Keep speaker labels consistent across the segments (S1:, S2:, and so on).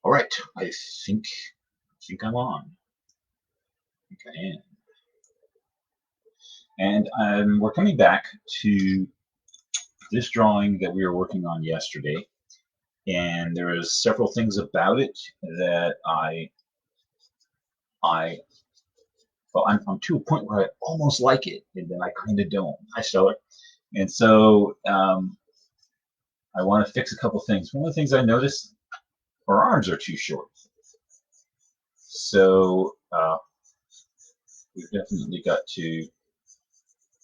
S1: All right, I think I'm on. I think I am. And we're coming back to this drawing that we were working on yesterday, and there is several things about it that I well, I'm to a point where I almost like it, and then I kind of don't. Hi, Stellar. And so I want to fix a couple things. One of the things I noticed, our arms are too short. So we've definitely got to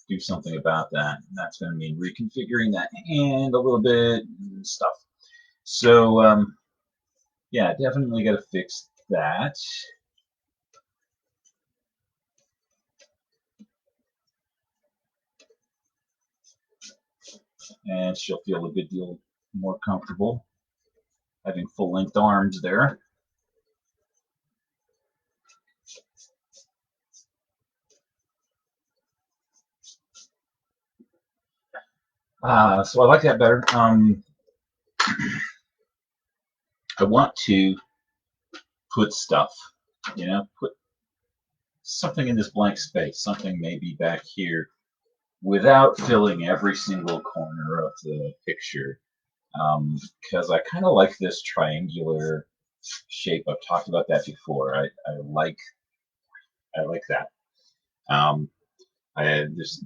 S1: do something about that. And that's going to mean reconfiguring that hand a little bit and stuff. So yeah, definitely got to fix that. And she'll feel a good deal more comfortable having full-length arms there. So I like that better. I want to put stuff, put something in this blank space, something maybe back here, without filling every single corner of the picture. Because I kind of like this triangular shape. I've talked about that before. I like that. There's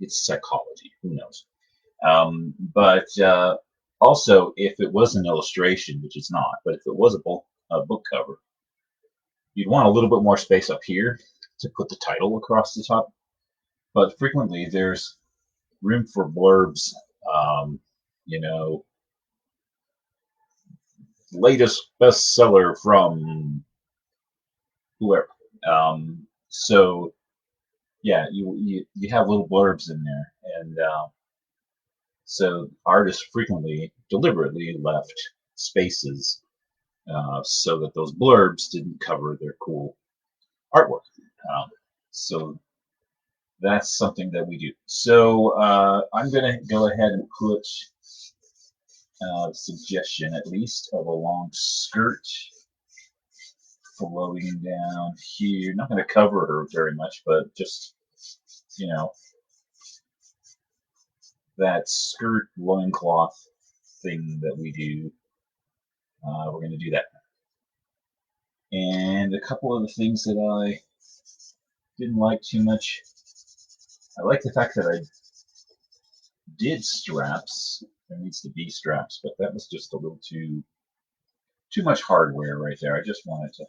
S1: it's psychology. Who knows? But also, if it was an illustration, which it's not, but if it was a book cover, you'd want a little bit more space up here to put the title across the top. But frequently, there's room for blurbs. You know, latest bestseller from whoever. So yeah, you have little blurbs in there, and so artists frequently deliberately left spaces so that those blurbs didn't cover their cool artwork. So that's something that we do. So I'm going to go ahead and put a suggestion, at least, of a long skirt flowing down here. Not going to cover her very much, but just, you know, that skirt loincloth thing that we do. We're going to do that. And a couple of the things that I didn't like too much. I like the fact that I did straps. There needs to be straps, but that was just a little too much hardware right there. I just wanted to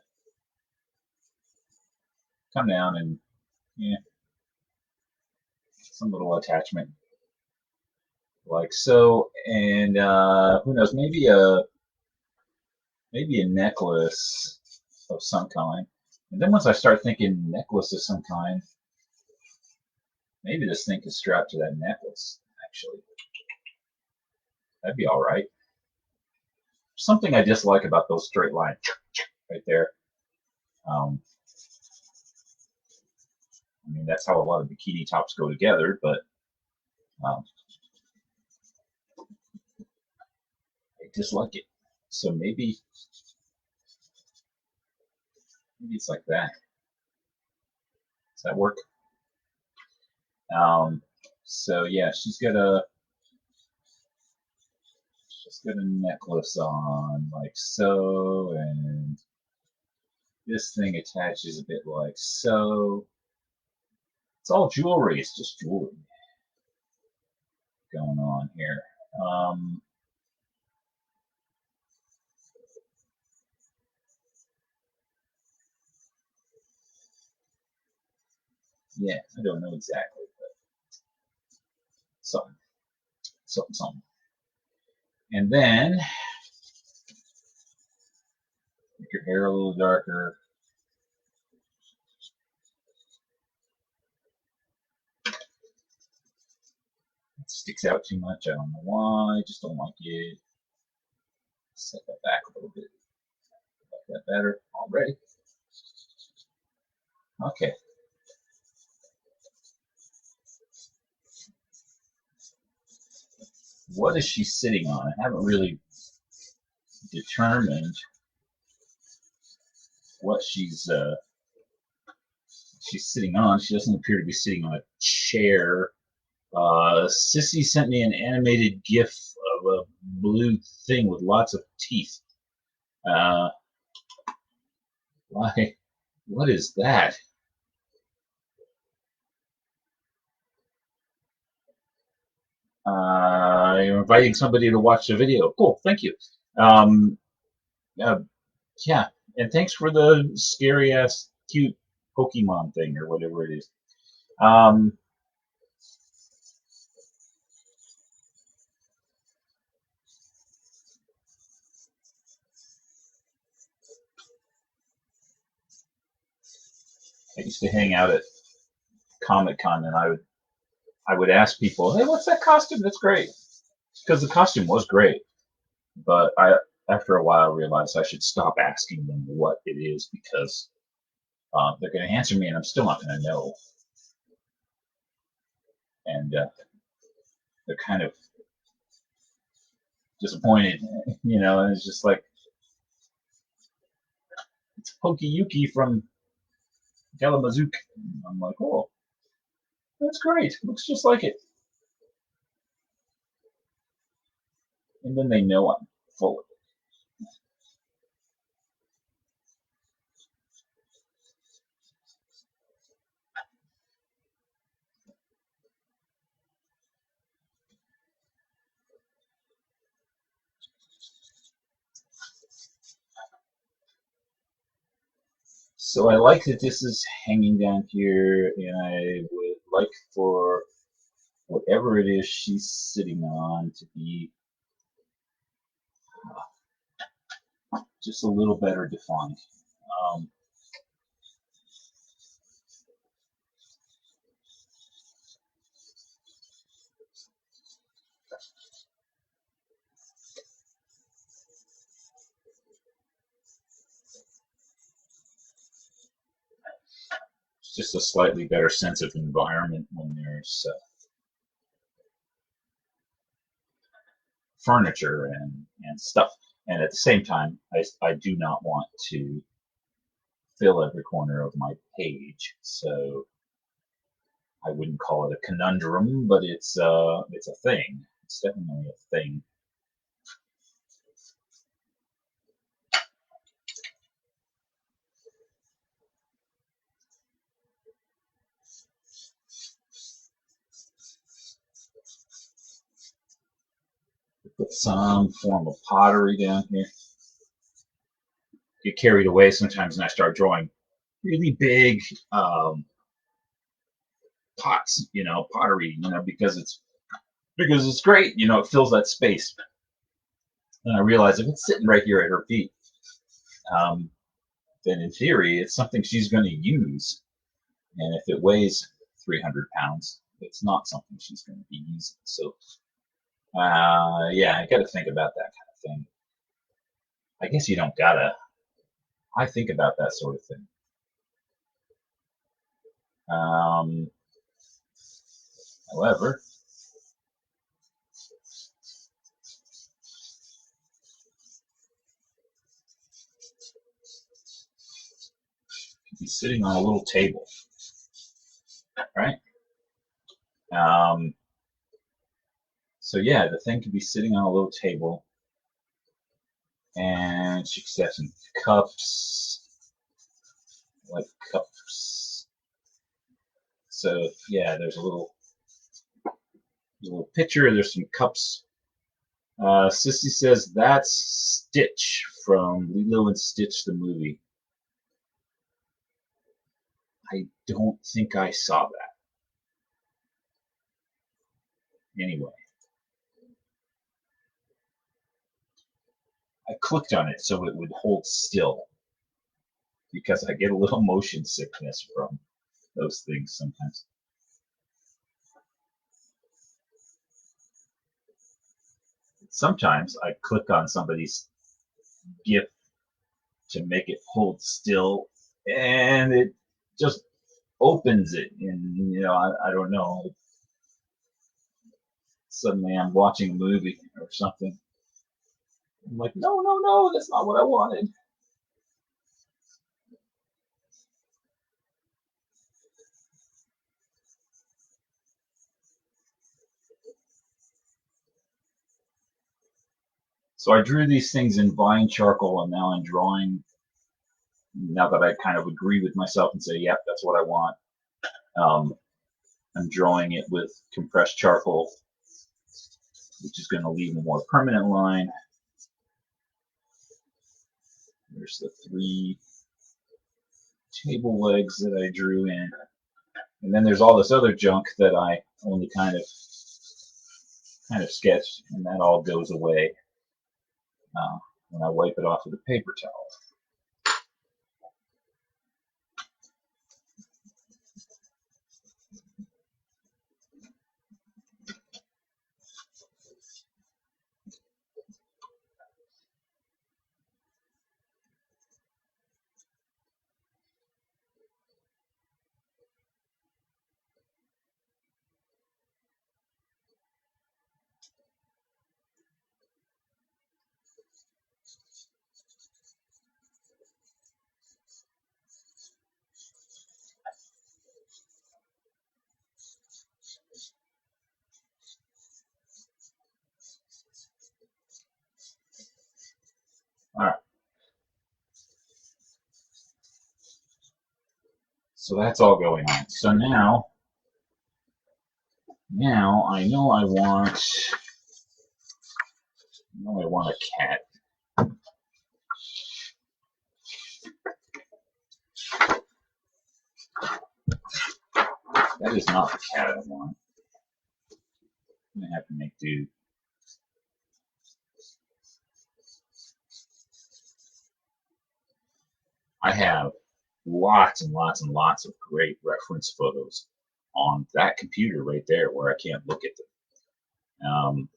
S1: come down and some little attachment like so. And who knows, maybe a necklace of some kind. And then once I start thinking necklace of some kind, maybe this thing could strap to that necklace, actually. That'd be all right. Something I dislike about those straight lines right there. I mean, that's how a lot of bikini tops go together, but I dislike it. So maybe it's like that. Does that work? So yeah, she's got a necklace on like so, and this thing attaches a bit like so. It's all jewelry. It's just jewelry going on here. Yeah, I don't know exactly, but something. And then make your hair a little darker. It sticks out too much. I don't know why. I just don't like it. Set that back a little bit. Like that better already. Okay. What is she sitting on? I haven't really determined what she's sitting on. She doesn't appear to be sitting on a chair. Sissy sent me an animated GIF of a blue thing with lots of teeth. Uh, why? What is that? You're inviting somebody to watch the video. Cool, thank you. Um, uh, yeah, and thanks for the scary ass cute Pokemon thing or whatever it is. Um, I used to hang out at Comic Con, and I would ask people, "Hey, what's that costume? That's great," because the costume was great. But after a while, realized I should stop asking them what it is because they're going to answer me, and I'm still not going to know. And they're kind of disappointed, And it's just like it's Pokeyuki from Galamazook. I'm like, oh, that's great. Looks just like it. And then they know I'm full of it. So I like that this is hanging down here, and I would like for whatever it is she's sitting on to be just a little better defined. Um, it's just a slightly better sense of environment when there's furniture and stuff. And at the same time, I do not want to fill every corner of my page. So I wouldn't call it a conundrum, but it's a thing. It's definitely a thing. Put some form of pottery down here. Get carried away sometimes, and I start drawing really big pots, pottery, because it's great, it fills that space. And I realize if it's sitting right here at her feet, um, then in theory it's something she's going to use. And if it weighs 300 pounds, it's not something she's going to be using. So, yeah, I got to think about that kind of thing. I guess you don't gotta. I think about that sort of thing. Um, However, he's sitting on a little table, right? Um, so yeah, the thing could be sitting on a little table, and she could have some cups, like cups. So yeah, there's a little picture. There's some cups. Sissy says that's Stitch from Lilo and Stitch the movie. I don't think I saw that. Anyway, I clicked on it so it would hold still because I get a little motion sickness from those things sometimes. Sometimes I click on somebody's GIF to make it hold still, and it just opens it, and I don't know. Suddenly I'm watching a movie or something. I'm like, no, no, no, that's not what I wanted. So I drew these things in vine charcoal, and now I'm drawing. Now that I kind of agree with myself and say, yep, that's what I want. Um, I'm drawing it with compressed charcoal, which is going to leave a more permanent line. There's the 3 table legs that I drew in. And then there's all this other junk that I only kind of sketched, and that all goes away when I wipe it off with a paper towel. All right. So that's all going on. So now I want a cat. That is not the cat I want. I'm gonna have to make do. I have lots and lots and lots of great reference photos on that computer right there where I can't look at them.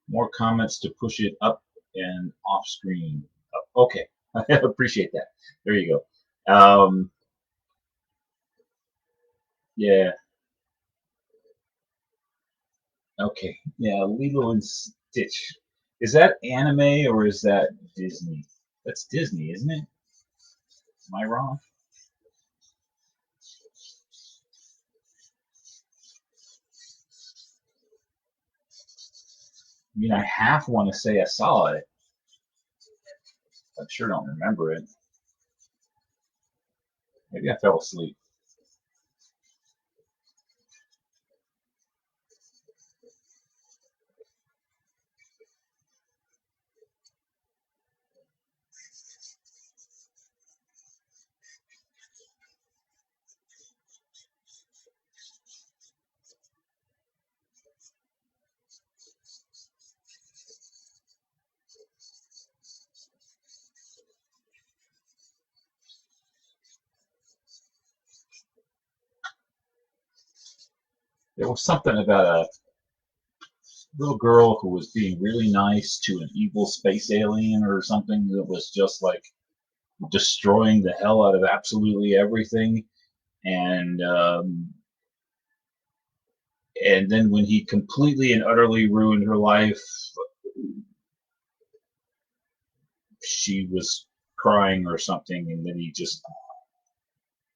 S1: More comments to push it up and off screen. Okay, I appreciate that. There you go. Yeah, okay. Yeah, Lilo and Stitch. Is that anime or is that Disney? That's Disney, isn't it? Am I wrong? I mean, I half want to say I saw it. I sure don't remember it. Maybe I fell asleep. There was something about a little girl who was being really nice to an evil space alien or something that was just like destroying the hell out of absolutely everything. And and then when he completely and utterly ruined her life, she was crying or something, and then he just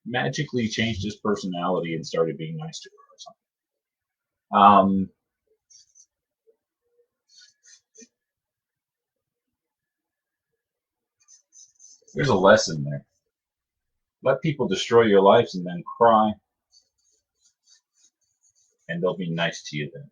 S1: magically changed his personality and started being nice to her or something. There's a lesson there. Let people destroy your lives and then cry, and they'll be nice to you then.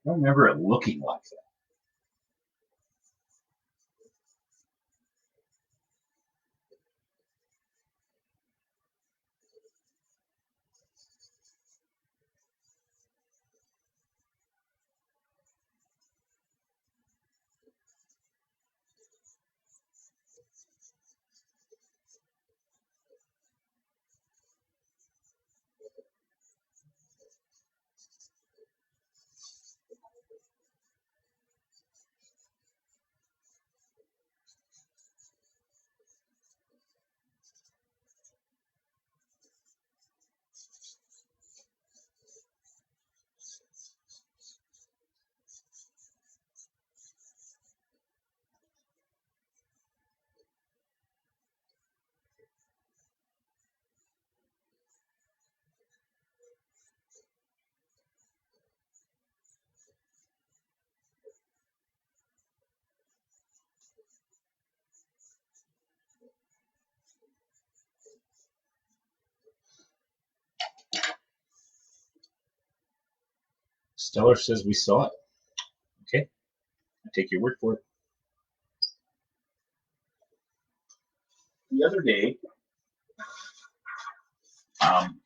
S1: I don't remember it looking like that. Stellar says we saw it. Okay, I take your word for it. The other day, um,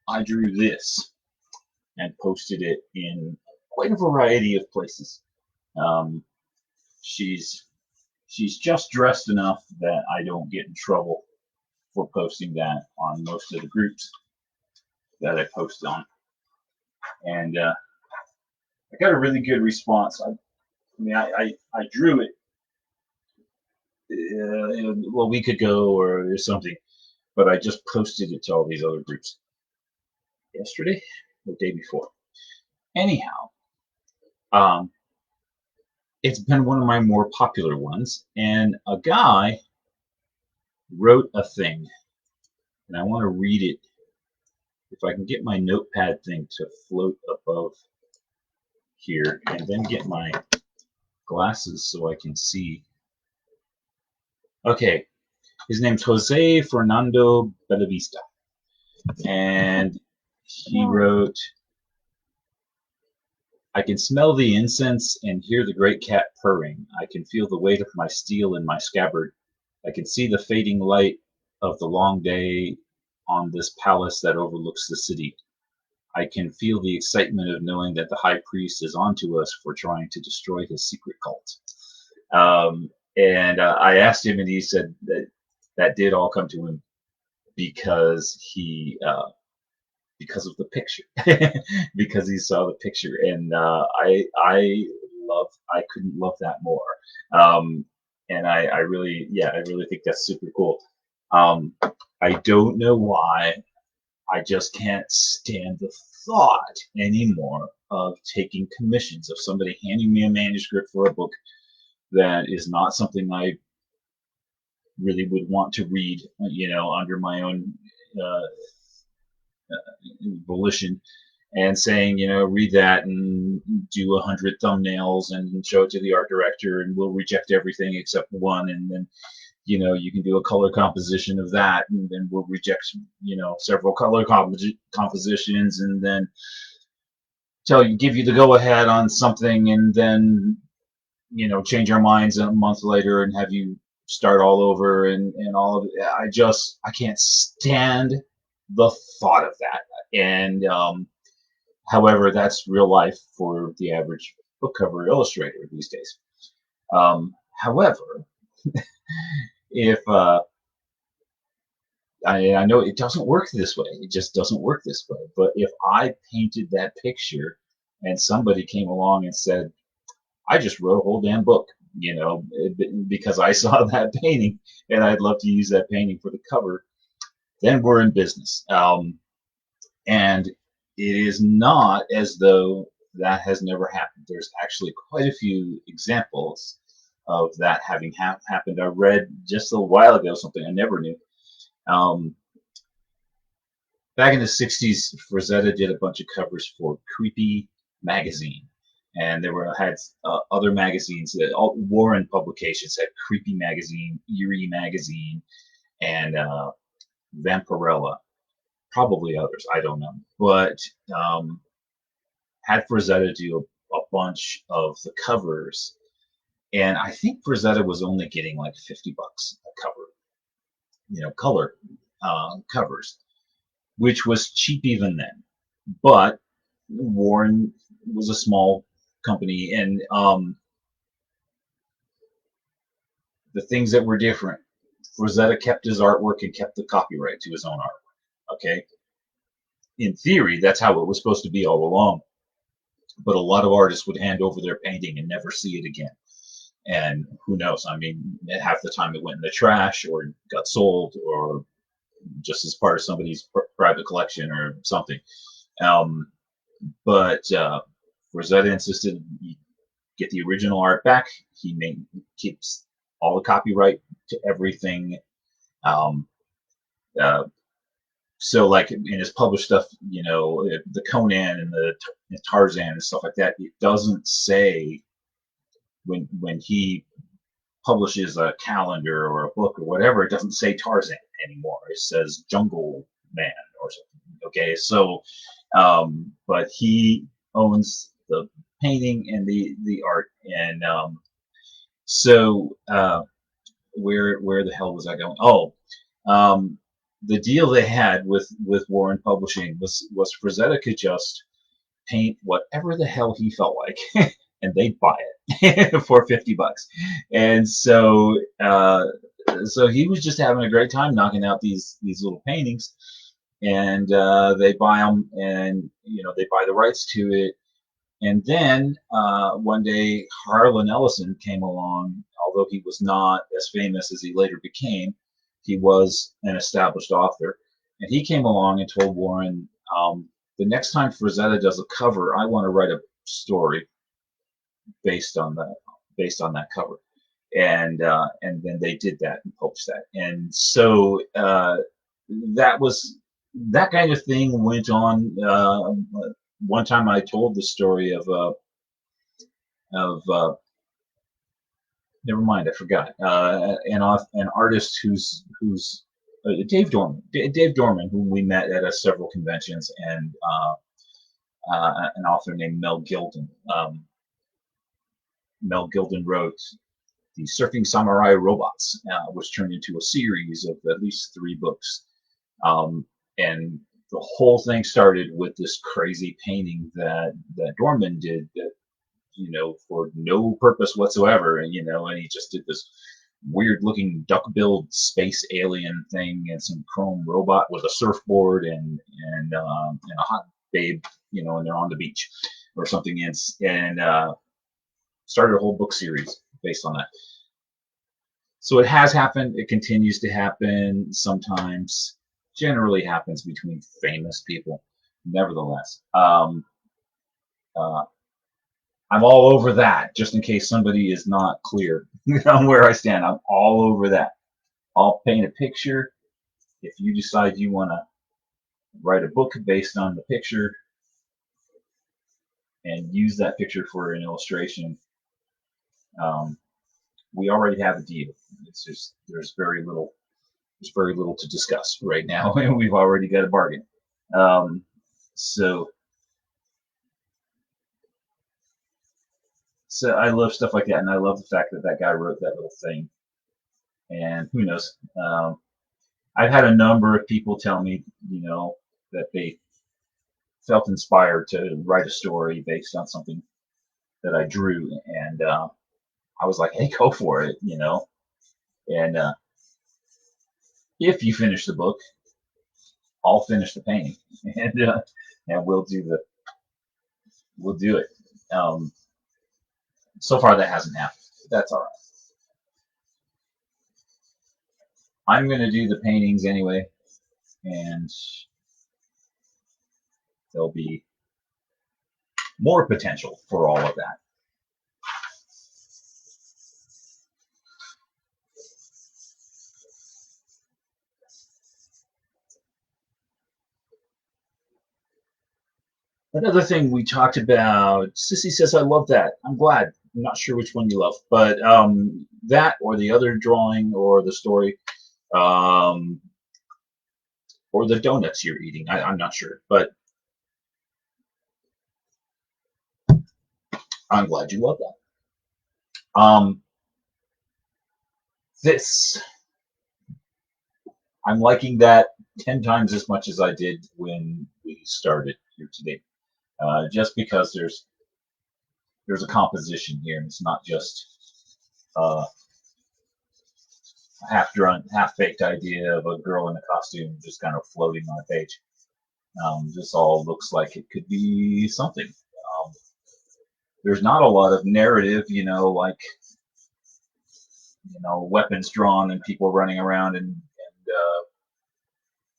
S1: I drew this and posted it in quite a variety of places. Um, she's she's just dressed enough that I don't get in trouble for posting that on most of the groups that I post on, and I got a really good response. I drew it a week ago or something, but I just posted it to all these other groups yesterday, the day before. Anyhow, um, it's been one of my more popular ones, and a guy wrote a thing, and I want to read it. If I can get my notepad thing to float above here, and then get my glasses so I can see. Okay, his name's Jose Fernando Bellavista, and he wrote, I can smell the incense and hear the great cat purring. I can feel the weight of my steel in my scabbard. I can see the fading light of the long day on this palace that overlooks the city. I can feel the excitement of knowing that the high priest is onto us for trying to destroy his secret cult. And I asked him, and he said that that did all come to him because because of the picture, because he saw the picture, and I couldn't love that more. Um, and I really, yeah, I really think that's super cool. Um, I don't know why. I just can't stand the thought anymore of taking commissions, of somebody handing me a manuscript for a book that is not something I really would want to read, under my own uh, volition, and saying, read that and do 100 thumbnails and show it to the art director, and we'll reject everything except one, and then you can do a color composition of that, and then we'll reject several color compositions, and then give you the go ahead on something, and then change our minds a month later and have you start all over, and all of it. I can't stand the thought of that. And however, that's real life for the average book cover illustrator these days. However, if I know it doesn't work this way, it just doesn't work this way. But if I painted that picture and somebody came along and said, I just wrote a whole damn book, because I saw that painting and I'd love to use that painting for the cover, then we're in business. And it is not as though that has never happened. There's actually quite a few examples of that having happened. I read just a while ago something I never knew. Back in the 60s, Frazetta did a bunch of covers for Creepy magazine. And there had other magazines that all Warren publications had Creepy magazine, Eerie magazine, and Vampirella. Probably others, I don't know. But had Frazetta do a bunch of the covers, and I think Frazetta was only getting like $50 a cover, color covers, which was cheap even then. But Warren was a small company, and the things that were different, Rosetta kept his artwork and kept the copyright to his own artwork. Okay, in theory, that's how it was supposed to be all along. But a lot of artists would hand over their painting and never see it again. And who knows? I mean, half the time it went in the trash or got sold or just as part of somebody's private collection or something. But Rosetta insisted he get the original art back. He keeps all the copyright to everything. Um, uh, so, like in his published stuff, the Conan and the Tarzan and stuff like that, it doesn't say when he publishes a calendar or a book or whatever, it doesn't say Tarzan anymore. It says Jungle Man or something. Okay, so But he owns the painting and the art, and so where the hell was I going? Oh, um, the deal they had with Warren Publishing was Frazetta could just paint whatever the hell he felt like, and they'd buy it for $50. And so he was just having a great time knocking out these little paintings, and they buy them, and they buy the rights to it. And then one day, Harlan Ellison came along. Although he was not as famous as he later became, he was an established author. And he came along and told Warren, the next time Frazetta does a cover, I want to write a story based on that cover. And then they did that and published that. And so that kind of thing went on. One time I told the story of never mind, I forgot. An artist who's Dave Dorman. Dave Dorman, whom we met at several conventions, and an author named Mel Gilden. Mel Gilden wrote the Surfing Samurai Robots, which turned into a series of at least 3 books. And the whole thing started with this crazy painting that Dorman did, that for no purpose whatsoever, and he just did this weird looking duck-billed space alien thing, and some chrome robot with a surfboard, and a hot babe, and they're on the beach or something, and started a whole book series based on that. So it has happened. It continues to happen sometimes. Generally happens between famous people. Nevertheless, uh, I'm all over that, just in case somebody is not clear on where I stand. I'm all over that. I'll paint a picture. If you decide you want to write a book based on the picture and use that picture for an illustration, um, we already have a deal. It's just there's very little to discuss right now, and we've already got a bargain. Um, so so I love stuff like that, and I love the fact that that guy wrote that little thing. And who knows? I've had a number of people tell me, that they felt inspired to write a story based on something that I drew, and I was like, "Hey, go for it." And if you finish the book, I'll finish the painting, and we'll do it. Um, so far, that hasn't happened. But that's all right. I'm going to do the paintings anyway, and there'll be more potential for all of that. Another thing we talked about, Sissy says, I love that. I'm glad. I'm not sure which one you love, but that or the other drawing or the story, um, or the donuts you're eating. I'm not sure, but I'm glad you love that. This, I'm liking that 10 times as much as I did when we started here today, just because there's a composition here, and it's not just uh, half-drawn, half-baked idea of a girl in a costume just kind of floating on a page. This all looks like it could be something. There's not a lot of narrative, like weapons drawn and people running around, and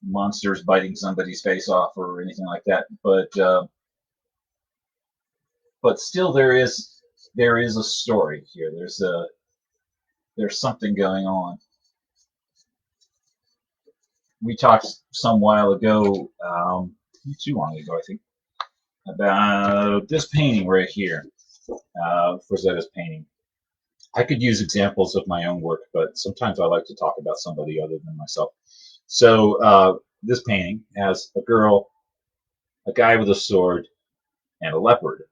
S1: monsters biting somebody's face off or anything like that. But still, there is a story here. There's something going on. We talked some while ago, too long ago, I think, about this painting right here, Frazetta's painting. I could use examples of my own work, but sometimes I like to talk about somebody other than myself. So this painting has a girl a guy with a sword, and a leopard.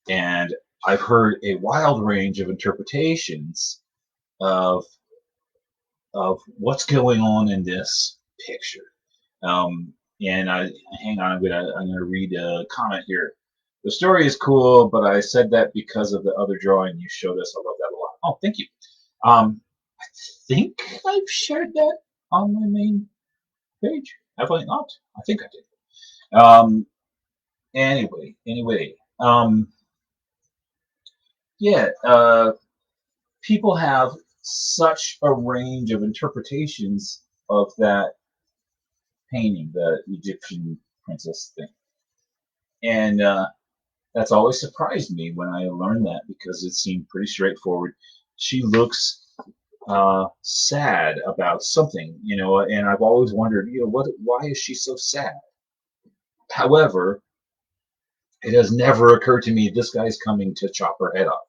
S1: And I've heard a wild range of interpretations of what's going on in this picture. Um, and hang on, I'm gonna read a comment here. The story is cool, but I said that because of the other drawing you showed us. I love that a lot. Oh, thank you. I think I've shared that on my main page. Have I not? I think I did. Anyway. Yeah. People have such a range of interpretations of that painting, the Egyptian princess thing, and that's always surprised me when I learned that because it seemed pretty straightforward. She looks sad about something, and I've always wondered, why is she so sad? However, it has never occurred to me this guy's coming to chop her head off.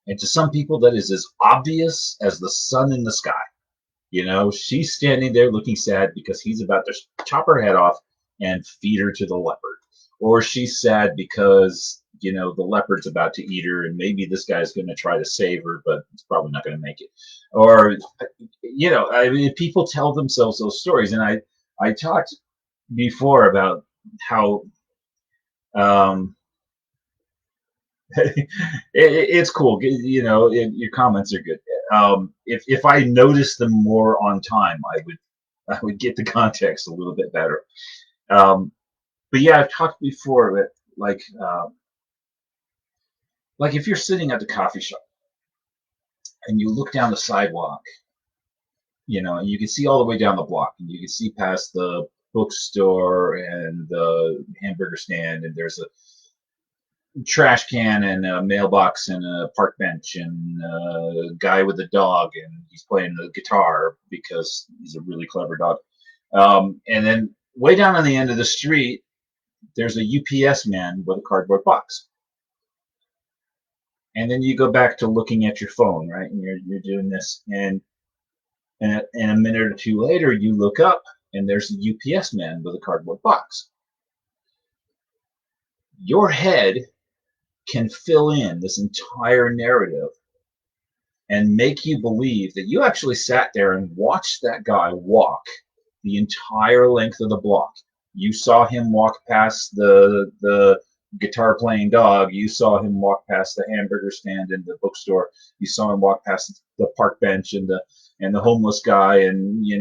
S1: And to some people, that is as obvious as the sun in the sky. She's standing there looking sad because he's about to chop her head off and feed her to the leopard. Or she's sad because, the leopard's about to eat her and maybe this guy's going to try to save her, but it's probably not going to make it. Or, I mean, people tell themselves those stories. And I talked before about how um, it's cool. Your comments are good. If I noticed them more on time, I would get the context a little bit better. But yeah, I've talked before that like if you're sitting at the coffee shop and you look down the sidewalk, and you can see all the way down the block, and you can see past the bookstore and the hamburger stand, and there's a trash can and a mailbox and a park bench and a guy with a dog and he's playing the guitar because he's a really clever dog. And then way down on the end of the street, there's a UPS man with a cardboard box. And then you go back to looking at your phone, right? And you're doing this, and a minute or two later, you look up and there's a UPS man with a cardboard box. Your head can fill in this entire narrative and make you believe that you actually sat there and watched that guy walk the entire length of the block. You saw him walk past the guitar playing dog. You saw him walk past the hamburger stand in the bookstore. You saw him walk past the park bench and the homeless guy, and you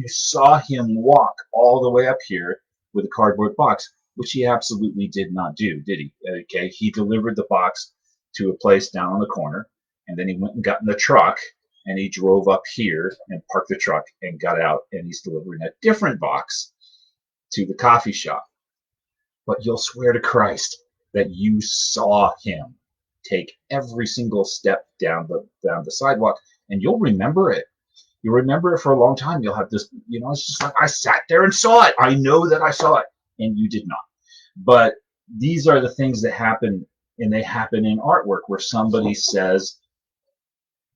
S1: saw him walk all the way up here with a cardboard box, which he absolutely did not do, did he? Okay, he delivered the box to a place down on the corner, and then he went and got in the truck and he drove up here and parked the truck and got out, and he's delivering a different box to the coffee shop. But you'll swear to Christ that you saw him take every single step down the sidewalk, and you'll remember it. You'll remember it for a long time. You'll have this, it's just like I sat there and saw it. I know that I saw it, and you did not. But these are the things that happen, and they happen in artwork where somebody says,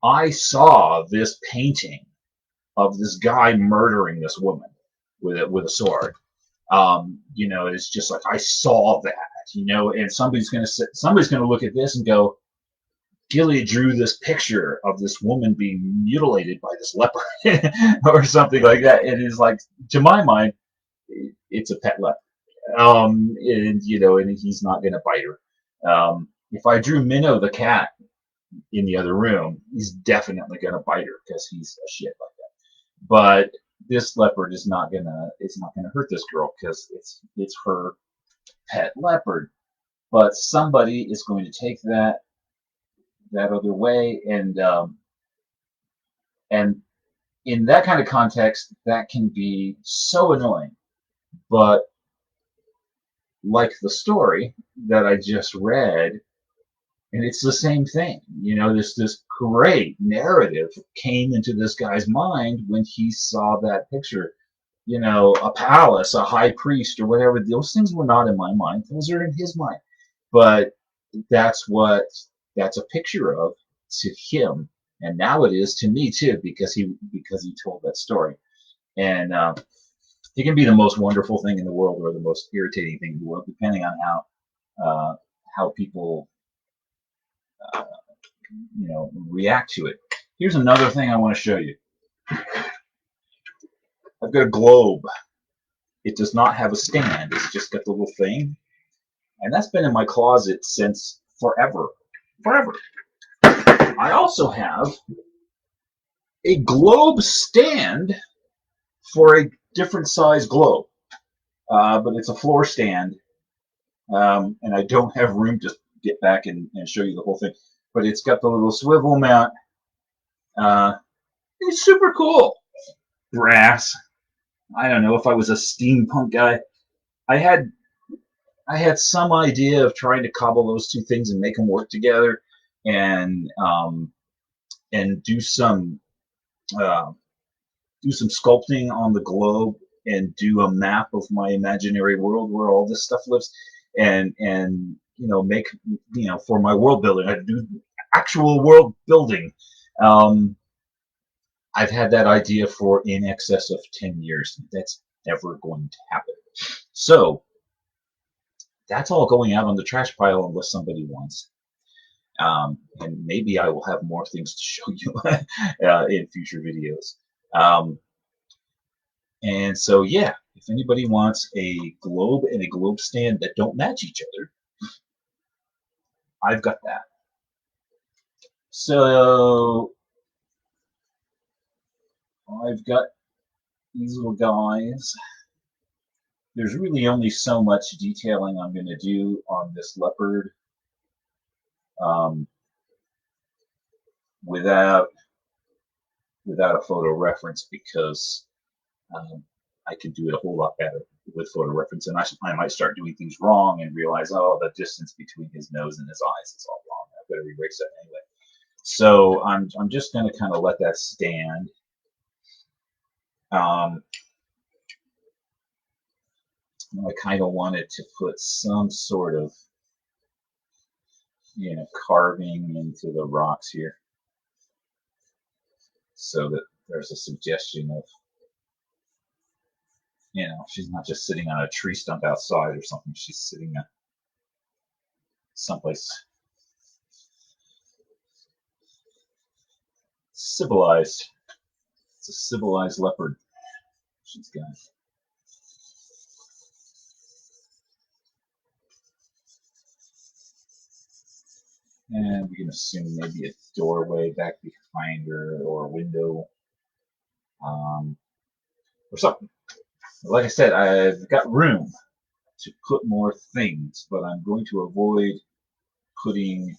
S1: I saw this painting of this guy murdering this woman with a sword. It's just like I saw that, and somebody's gonna look at this and go, Gilead drew this picture of this woman being mutilated by this leopard or something like that. And it's like, to my mind, it's a pet leopard. And he's not gonna bite her. If I drew Minnow the cat in the other room, he's definitely gonna bite her because he's a shit like that. But this leopard is not gonna hurt this girl because it's her pet leopard. But somebody is going to take that other way, and in that kind of context, that can be so annoying. But like the story that I just read, and it's the same thing. This great narrative came into this guy's mind when he saw that picture. A palace, a high priest, or whatever. Those things were not in my mind. Those are in his mind. But that's that's a picture of to him, and now it is to me too, because he told that story. And It can be the most wonderful thing in the world or the most irritating thing in the world, depending on how people react to it. Here's another thing I want to show you. I've got a globe. It does not have a stand. It's just got the little thing, and that's been in my closet since forever. Forever. I also have a globe stand for a different size globe, but it's a floor stand, and I don't have room to get back and show you the whole thing. But it's got the little swivel mount. It's super cool. Brass. I don't know if I was a steampunk guy. I had I had some idea of trying to cobble those two things and make them work together, and and uh, do some sculpting on the globe and do a map of my imaginary world where all this stuff lives, and make for my world building. I do actual world building. Um, I've had that idea for in excess of 10 years. That's never going to happen. So that's all going out on the trash pile unless somebody wants. And maybe I will have more things to show you in future videos. And so, yeah, if anybody wants a globe and a globe stand that don't match each other, I've got that. So I've got these little guys. There's really only so much detailing I'm going to do on this leopard without a photo reference, because I could do it a whole lot better with photo reference, and I might start doing things wrong and realize, oh, the distance between his nose and his eyes is all wrong. I've got to erase that anyway. So I'm just going to kind of let that stand. I kind of wanted to put some sort of carving into the rocks here, so that there's a suggestion of she's not just sitting on a tree stump outside or something. She's sitting someplace civilized. It's a civilized leopard she's got. And we can assume maybe a doorway back behind her, or a window, or something. Like I said, I've got room to put more things, but I'm going to avoid putting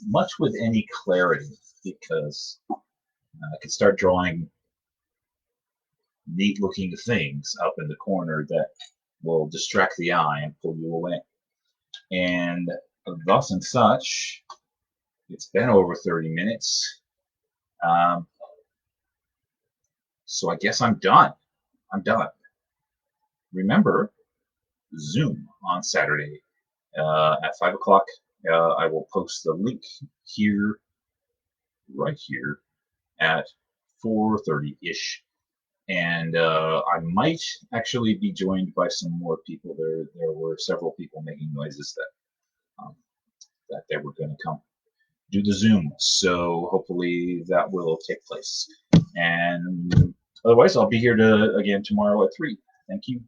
S1: much with any clarity, because I could start drawing neat looking things up in the corner that will distract the eye and pull you away. And thus and such, it's been over 30 minutes. So I guess I'm done. I'm done. Remember, Zoom on Saturday at 5 o'clock. I will post the link here, right here, at 4:30-ish. And I might actually be joined by some more people. There were several people making noises that they were going to come do the Zoom. So hopefully that will take place. And otherwise, I'll be here again tomorrow at 3. Thank you.